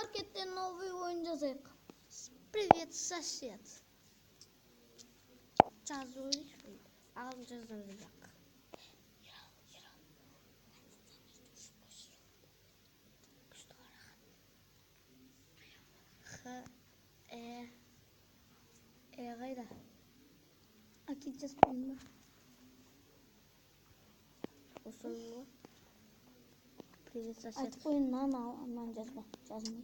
Маркеттен новый ойын жазайық. Привет, сосед. Жазу үшін ағым жаздырдық. Қайда? Акит жазбайын ба? Осы ойын ғой. Привет, сосед. Айтып қойын, нан жазба. Жазмайды.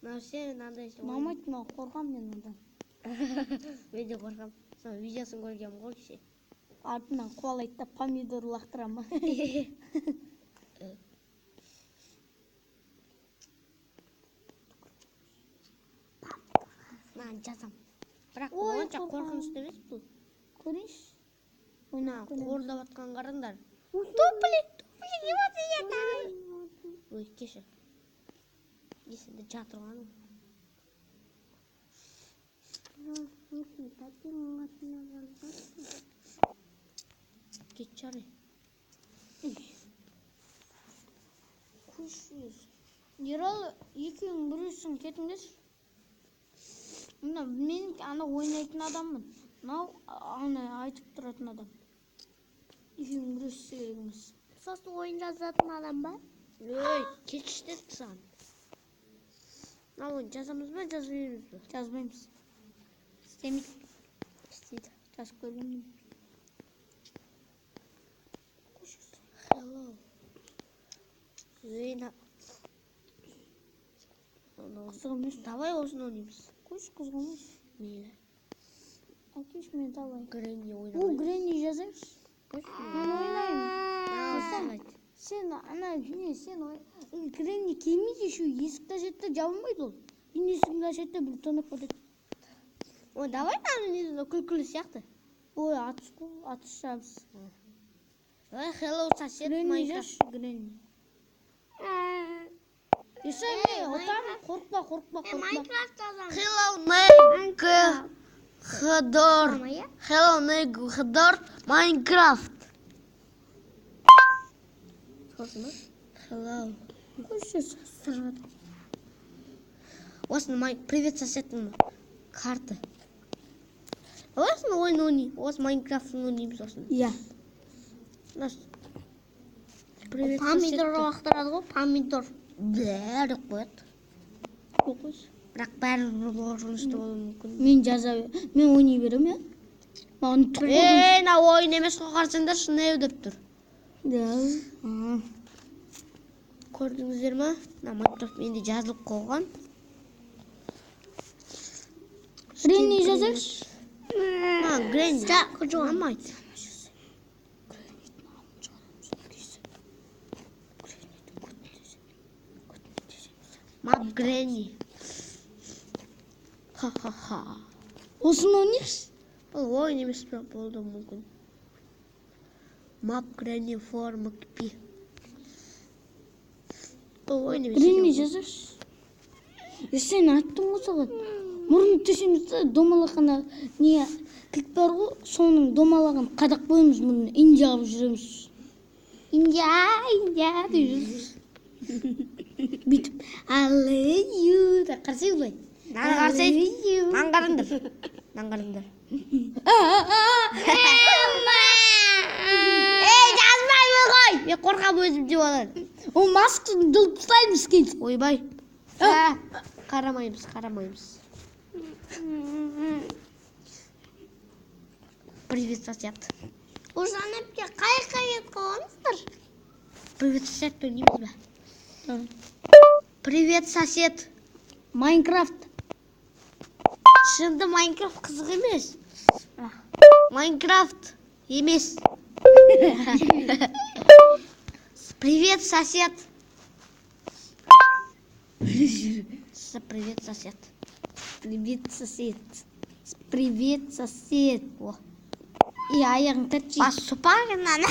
Сен мынандай Мамайт, мына қорқам мен одан. Мен де қорқам. Сол видеосын көргем ғой кеше. Артынан қуалайды да помидор лақтырама. Мен жазам. Бірақ онша қорқынышты емес бұл. Көрейінші. Мына қордап атқан қараңдар. Топлик, не болады. Ой, кешір. Есімде жатырған ғой. Кет жарай. Күшіз. Ералы, екеуің бүрісің кетіңдер. Мына мен ана ойнайтын адаммын. Мынау ана айтып тұратын адам. Екеуің бүрісі керегіміз. Сосын ойын жазатын адам ба? Ой, кетішті тұсан. Ойын жазамыз ба, жазбаймыз ба? Жазбаймыз. Істемейді. İsteydi. Жазып көргенмін. Hello. Зейна. Қызық емес. Давай осыны ойнаймыз. Қойшы, қызық емес. Мейлі. Әкеш мен давай. Гренни О, ойнамайды. Гренни жазайықшы. Мен ойнаймын. Сен ана не, сен Гренни келмейді шу, есікті ашады жабылмайды ол. Мен есігімді ашады бір тонап кетеді. Ой, давай мына күлкілі сияқты. Ой, атыс жабыз. Hello, сосед Гренни Майнкрафт. жаш, Гренни. Ешай, отам, қорқпа. Hello, Майнкрафт. Hello, Негхдор Майнкрафт. Hello. Қойшы, сұрады. Осыны привет, сосед карты. Осыны ойын ойнай. Осы Майнкрафтын ойнаймыз осыны. Иә. Привет, Помидор лақтырады ғой, помидор. Бәрі қояды. Қойшы. Бірақ бәрі қорқынышты болуы мүмкін. Мен ойнай берем, я? Маған түр қорқынышты. На ойын емес қоқарсыңдар, шынайы деп тұр. Да. Көрдіңіздер ма? Майнкрафт менде жазылып қойған. Гренни жазайықшы. Гренни. Ұнамайды. Мап Гренни. Ха-ха-ха. Осыны ойнайықшы. Бұл ойын емес пе болды мүмкін. Мап Гренни форма кіпи. Бұл ойын емес. Гренни жазайықшы. Сен айттың ғой саған. Мұрын төсемізді домалақына не клик бар ғой, соның домалағын қадақ қойымыз мұны Индия алып жүреміз. Индия деп жүрміз. Бүйтіп, алейю да қарсай бұлай. Нан қарыңдар. Жазбаймын ғой! Мен қорқам өзім деп алады. О, маскасын жұлып тастаймыз кейін. Ойбай. Қарамаймыз. Привет, сосед. Осыған әпке қай қойыңыздар? Привет, сосед, ойнаймыз ба? Привет, сосед. Майнкрафт. Шынды Майнкрафт қызық емес. Майнкрафт емес. Привет, сосед. Привет, сосед. Привет, сосед. И аяғың тәтші. Бас сұпақ енан.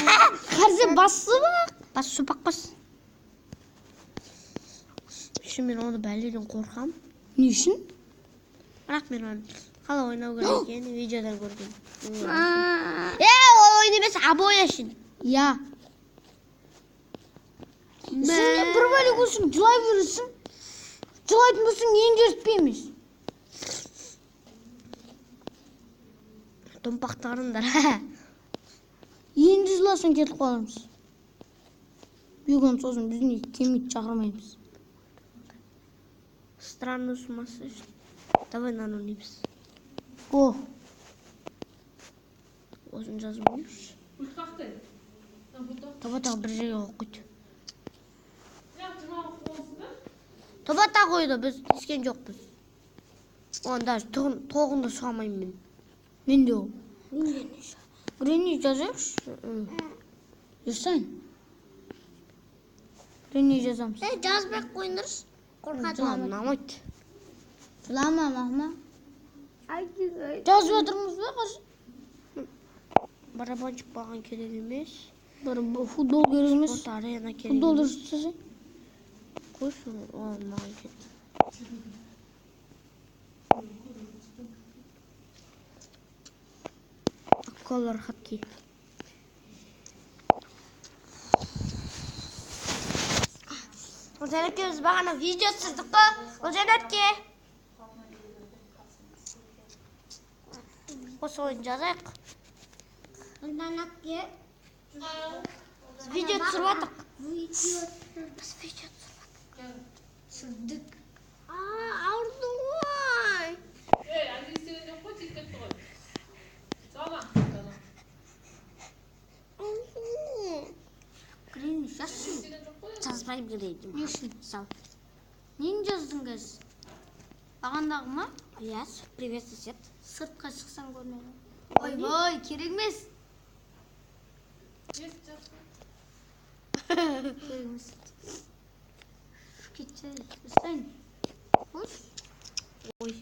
Қарсы бас сұпақ. Бас сұпақ қыз. Үшін мен оны бәледен қорқам. Не үшін? Бірақ мен оны қалай ойнау керек екенін видеодан көрген. Ол ойын емес, обоя үшін. Я. Сен не бір бөлік үшін жылай бересің? Жылайтын болсаң енді ертпейміз. Томпақтарыңдар. Енді жыласаң кетіп қаламыз. Бүгін сосын біздің кемет шақырмаймыз. Странно сумасы. Давай нанонимс. О, Осын жазып қойшы. Табата бір жерге қойды. Табата қойды, біз іскен жоқпыз. Оған даже тоғында сұғамайым мен. мен де ол. Грени жазайықшы. Жасайын. Грени жазамыз. Жазбай қойыңдаршы. Қорқады. Ұнамайды. Жылама, мама. Жазып отырмыз ба қазір? Барабанчик баған керек емес. Бір футбол керек емес. Спорт арена керек Футбол емес. дұрыс жасай. Қойсын, ол маған керек. Колор хоккей. Озенетке біз бағана видео түсірдік қой. Озенетке. Осы ойын жазайық. Озенетке. Біз видео түсіріп жатық. Біз видео Түсірдік. ауырды ғой. Әлде істеген жоқ қой, тез кетті ғой. Сала. Грени жазсын. Істеген жоқ қой. Жазбай берейін. Не үшін? Сау. Нені жаздың қазір? Бағандағы ма? Иә, привет сосед. Сыртқа шықсаң көрмеді. Ой, керек емес. Есть жақсы. Керек емес. Кетсе, жасайын. Қойш. Ой.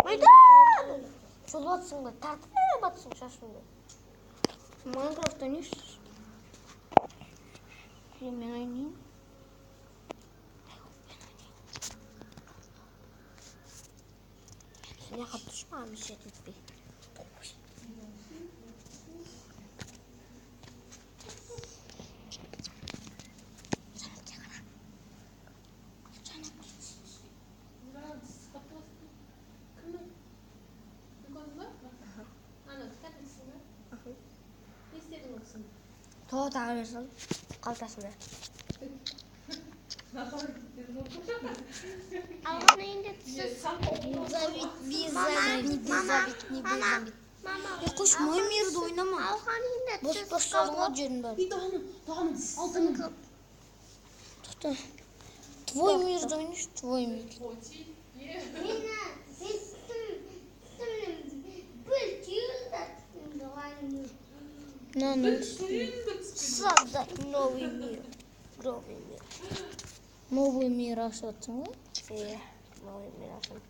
Майдан! Жол батсың ба? Тартып батсың шашыңды. Майнкрафт ойнайсыз? Мен ойнайын. Сен яққа тұршы маған мешет етпей. Тоға тағы берсін қалтасына. Алған үйінде түсіз. Қош, мой мирді ойнама. Алған үйінде түсіз. Бос салуға жерін бар. Тоқта. Твой мирді ойнайшы, твой мир. На. Создать новый мир. Новый мир ашып атсың ба? Новый мир ашым.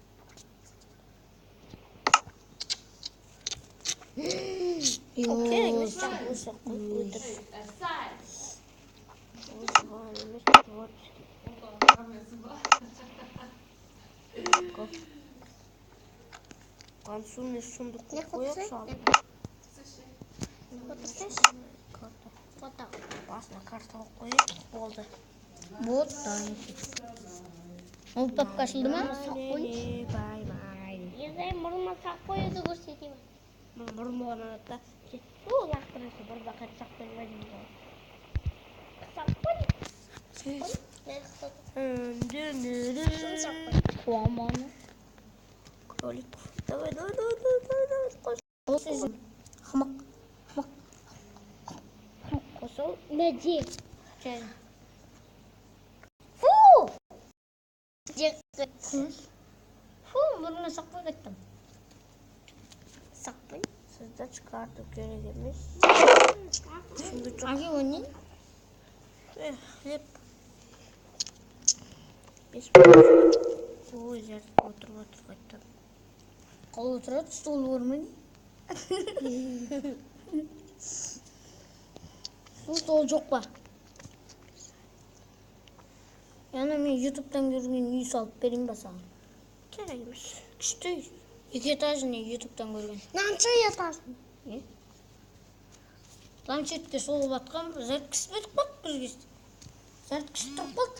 Керек емес жаңа осы өтір. Осыған емес, Консумный сундук қойып салып. Фото. Басына карта қойып болды. Вот, да. Ол тапқа ашылды ма? Бай-бай. Езай мұрнына сақ қойды көрсетейін. Мұрын болған адамда лақтырысы бір бақет сақ қоймайды. Сақ қой. Қуаманы. Кролик. Давай. Қосыз. Хамақ. Қосыл. Мәде. Фу! Фу, мұрнына сақ қой кеттім. Сақпай. Сізді шығарту керек емес. Аге ойнайын? Хлеб. 5 Ой, жерді отырып қайттым. Қол отырады, стол көрмейді. Стол жоқ па? Яна мен ютубтан көрген үй салып берейін ба саған? Керек емес. Күшті үй. 2 этажный ютубтан көрген. Нанша ятасың? Планшетке солып атқан, зәрткісі бетіп бақ бізгіз. Зәрткісі тұрып бақ.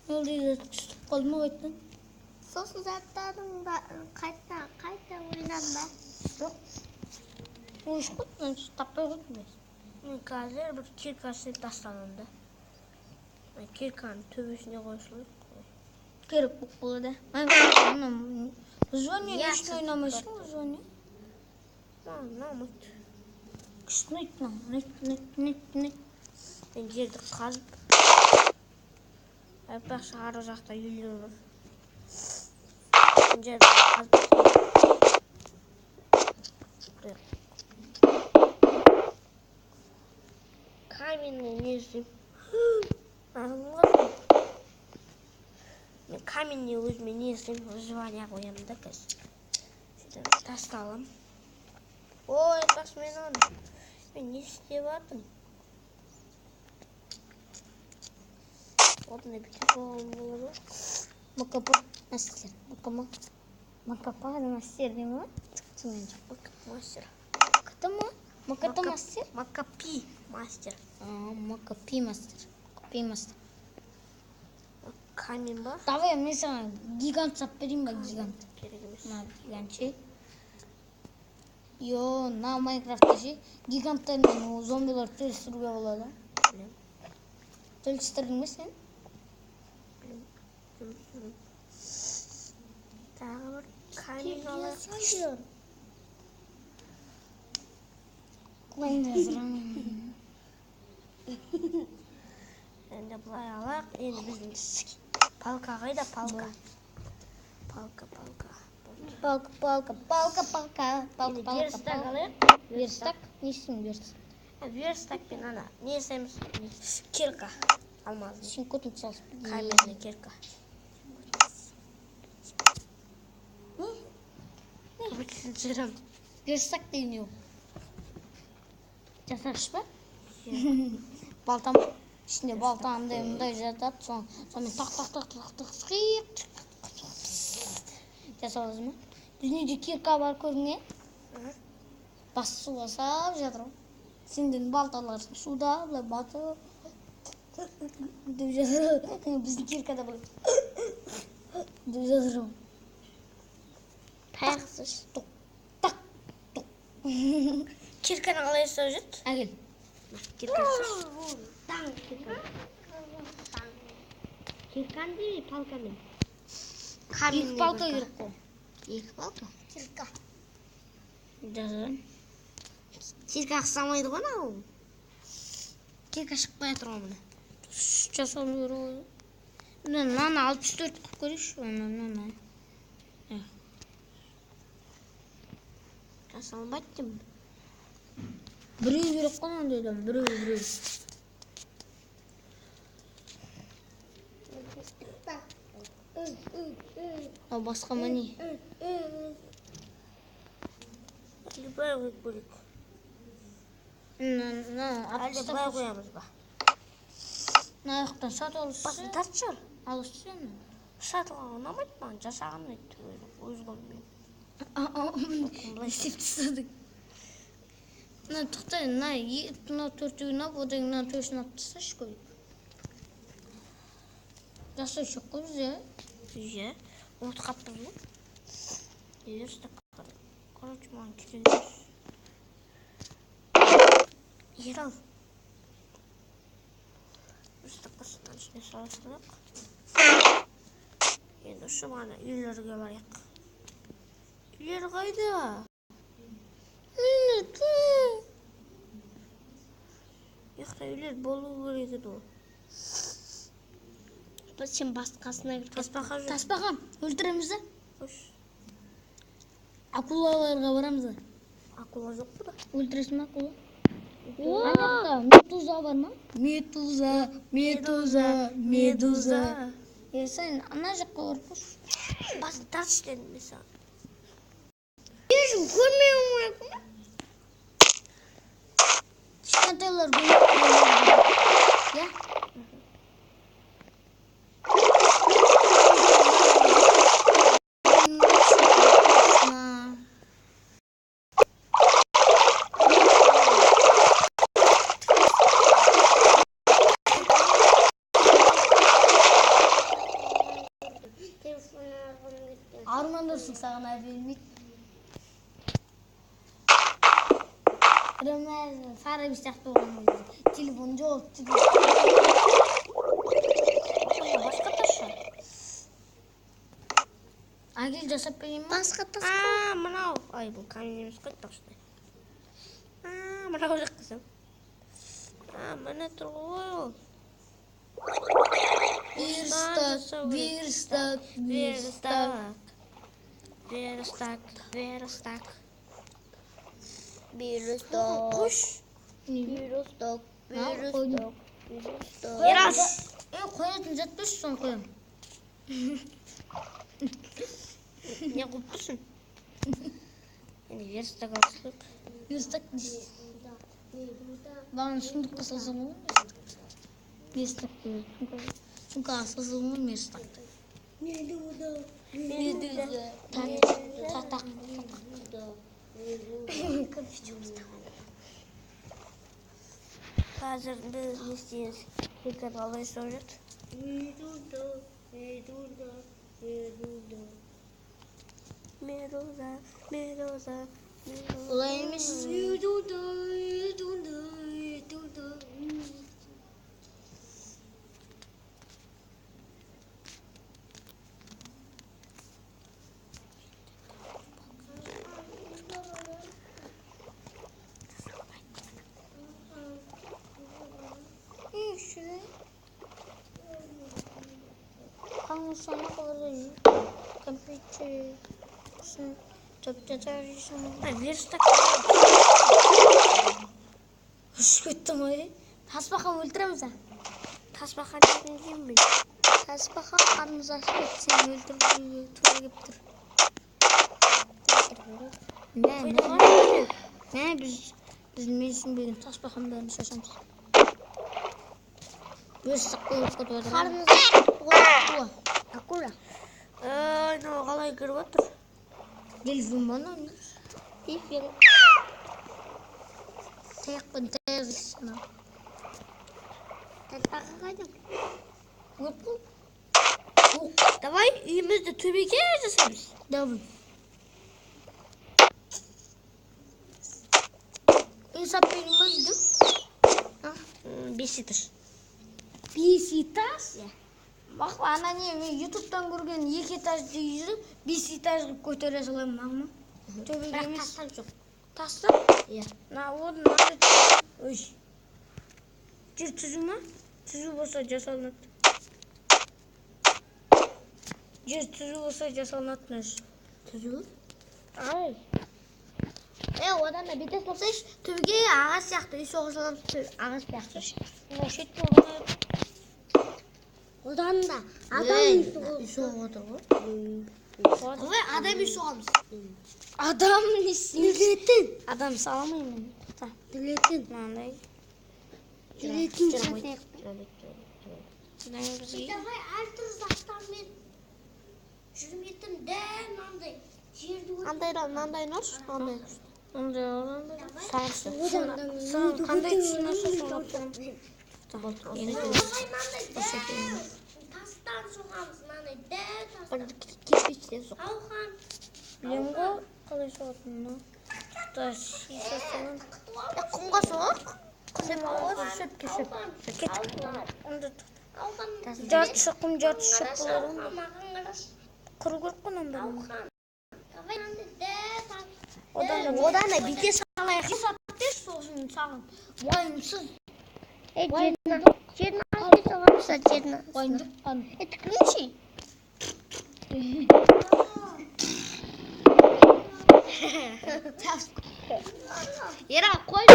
Ол дейді зәрткісі тұрып қалды ма қайттан? Сосын заттардың қайта ойнан ба? Жоқ. Ойш қойды, планшет таппай қойды біз. Мен қазір бір киркасын тастамамды. Кирканың төбесіне қойшылық. Керек болып болады. Вызвание не үшін ойнамайсың, вызвание? Ұнамайды. Күшті ұйтын. Мен жерді қазып. Әппақ шығару жақта үйлер бар. Мен жерді қазып. Каменный не істейм. Мен каменный өзіме не істейм, выживание қоямын да қазір. Сөйтіп тасталам. Ой, паш мен оны. Мен не істеп атым? Одына бітіп болған болады. МКП мастер. МКП мастер деймі ма? Түксімен жоқ. Мастер. Күті ма? МКТ мастер? Макапи мастер. МКП мастер. Камень ба? Давай, мен саған гигант сап берейін ба, гигант? Керек емес. На, гигант ше. Йо, на Майнкрафтта ше. Гиганттармен зомбилар төлістіруге болады. Білем. Төлістірдің бе сен? Тағы бір камень алайық. Қойын жазырамын. Енді бұлай алайық. Енді біздің палка қайда палка? Енді верстак алайық. Верстак? Не істеймін верстак? Верстакпен ана не істейміз? Кирка. Алмазный. Сен көтін салып. Каменный кирка. түсінсірім. Верстак деген yok. Жасағыш па? Балтам ішінде балтамдай мындай жатады. Сонымен тақ сқиық жасап аласың ба? Дүниеде кирка бар көріңе. Бас суға салып жатыр ғой. Сенден балталар суда былай батып деп жатыр. Біздің киркада былай деп жатыр ғой. Таяқсыз. Так. Кирканы қалай жасап жүрді? Әкел. Кирканы. Таң кирканы. Кирканы değil, палкамен. Екі палка керек қой. Екі палка? Кирка. Жазайын. Кирка қысамайды ғой ау. Кирка шықпай тұр ғой міне. Жасауын көру ғой. Мынаны 64 қып көрейікші. Мынаны. Жасалынбайды деймін. Біреу керек қой ондайдан. Біреу. Ал басқа міне. Любай қойып көрейік. Әлде былай қоямыз ба? Мына аяқтан сатып алып Басын тартшы. алып сені. Сатылған ұнамайды маған, жасаған ұнайды. Өз қолыммен. Былай істеп тастадық. Мына тоқтай, мына төртеуін алып, одан мына төртін алып тасташы көйіп. Жасау жоқ қой бізде. Иә, ұмыт қаптыр ғой. Ерістік. Короче, маған керек емес. Ерал. Үсті қысынан ішіне салыстырық. Енді ұшы мағана үйлерге барайық. Үйлер қайда? Яқта үйлер болу керек еді ол. Біз сен басқасына таспақа жүр. Таспаға өлтіреміз де. Қош. Акулаларға барамыз да. Акула жоқ бұда. Өлтіресің ме акула? Анақта медуза бар ма? Медуза. Сен ана жаққа барып қош. Басын тартшы дедім мен саған. Ешім көрмеуім керек ме? Кішкентайлар көрмеуім. Я? Армандырсың саған әбелмейді. Біреумәз сары бір сияқты болған кезде. Телефон жоқ. Басқа ташы. Әкел жасап берейін ма? Басқа ташы. Мынау. Ай, бұл камень емес қой тақшыдай. Мынау жақ қысым. Міне тұр ғой ол. Верстак. Қош. Ерас. Қоятын жатпашы соң қоям. Не қылып тұрсың? Енді верстак алсылық. Верстак дейсіз. Бағын сұндыққа салсың ғой верстак. Сұнқаға салсың ғой верстак. Медуза. Татақ. Қазір біз не істейміз? Кирканы қалай жасап жүрді? Медуза. Олай емес. Sana kalır. Компьютер. Верстак. Шөттім ой. Таспақа өлтіреміз ә? Таспақа дейтін деймін. Таспақа қарымыз ашып сені өлтіруге тура кеп тұр. мен түсінбеген тасбақан бәрін шашамыз. Өз саққылып кетіп отыр. Акула. Қалай кіріп отыр? Дельфин бана. Таяқпен таяқсына. Давай үйімізді төбеге жасаймыз. Давай. Инсап бермейді. 5 этаж. 5 этаж? Бақ, ана не, мен ютубтан көрген 2 этажды үйді 5 этаж қылып көтере саламын, мағына. Төбеге емес. Тастан жоқ. Тастан? Иә. Өй. Жер түзу ма? Түзу болса жасалынады. Жер түзу болса жасалынады. Түзу? Ай. Одан да бетес болсайш, төбеге ағаш сияқты үй соғысаламыз, ағаш сияқты. Шет болған. Одан да адам үй соғып отыр ғой. Ой, адам үй соғамыз. Адам Дүлетін. Адам саламаймын. Дүлетін. Мынандай. Дүлетін жасайық. Давай әртүрлі заттармен жүрмейтін дәл мынандай жерді мынандай нұр, мындай. Сағысы. Қандай түсінесі соғып Тастан соғамыз, мынандай дәл тастан. Кирпичтен соқ. Ауған. Білем ғой, қалай соғатынына. Құмға соғық. Шөпке шөп. Ауған. Жарты шықым, жарты шөп болар. Маған қараш. Құры көріп қонам да. Одан да бите салайық. Саттер соғысын сағын. Уайымсыз. Жерін алып соғамыз, жерін. Уайымдық. Түкірінші. Ера, қой.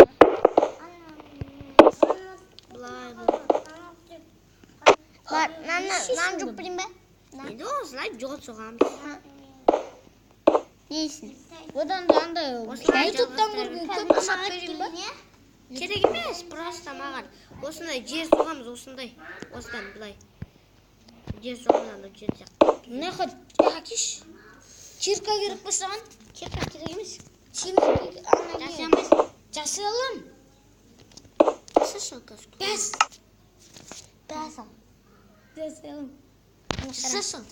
Нан жұп білім бе? Енді осылай жол соғамыз. Несін? Одан да андай ютубтан көрген көп сап берейін ба? Керек емес, просто маған. Осындай жер соғамыз, осындай. Осыдан бұлай. Жер соғамыз, жер сияқты. Не қой, әкеш? Чирка керек па саған? Кирка керек емес. Жасамыз. Жасалым. Сышыл көз. Бәс. Бәсім. Жасалым. Сышыл.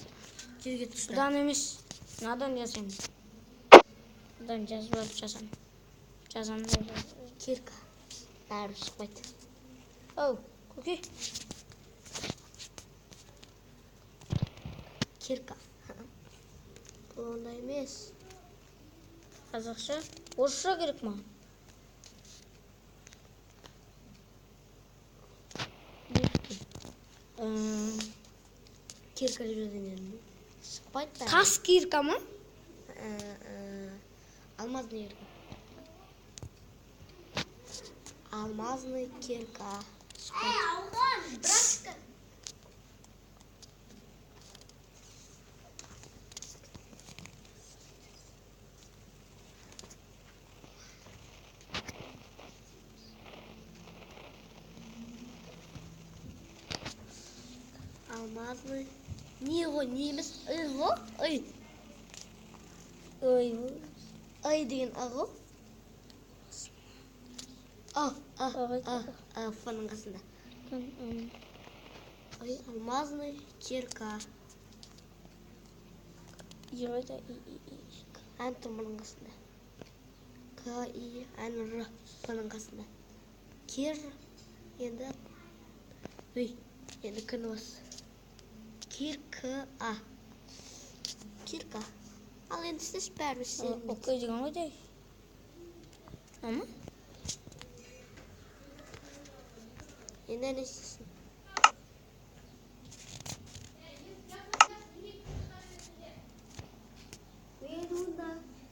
Жерге түсті. Бұдан емес. Надан жасаймын. Бұдан жазып алып жасам. Жазамын. Кирка. Бәрі шықпайды. Оу, көке. Кирка. Бұл ондай емес. Қазақша. Орысша керек маған. Кирка жүргенен шықпайды бәрі. Тас кирка ма? Алмазный кирка. Алмазный кирка. Шықпайды. Алмазный. Не ғой, неміз үй ғой? Үй. Ой. Ай деген ағы. Фаның қасында. Ай, алмазный кирка. Еройда Ән тұрмының қасында. К-И, ән Р фаның қасында. Кир, енді үй, енді күні осы. Кирка. Кирка. Ал енді сіз бәрі істеймін. Окей деген ғой дей. Ама? Енді әне істейсің.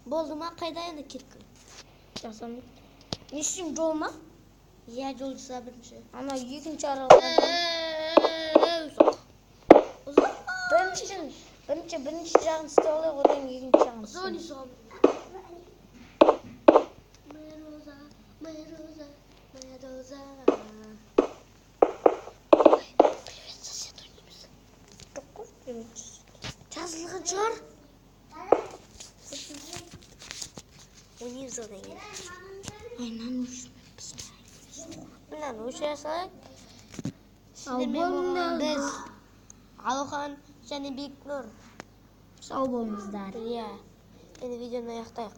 Болды ма? Қайда енді кирка? Жасамын. Не үшін жол ма? Иә, жол жаса бірінші. Ана екінші аралға. Бірінші жағын істеп алайық, одан екінші жағын істеймін. Медуза. Привет, сосед, ойнаймыз. Жоқ қой, привет, сосед. Жазылған шығар. Ойнаймыз одан кейін. Мынаны өшіре салайық. Сіздермен болған біз Алхан және Бекнұр. Сау болыңыздар. Иә. Енді видеоны аяқтайық.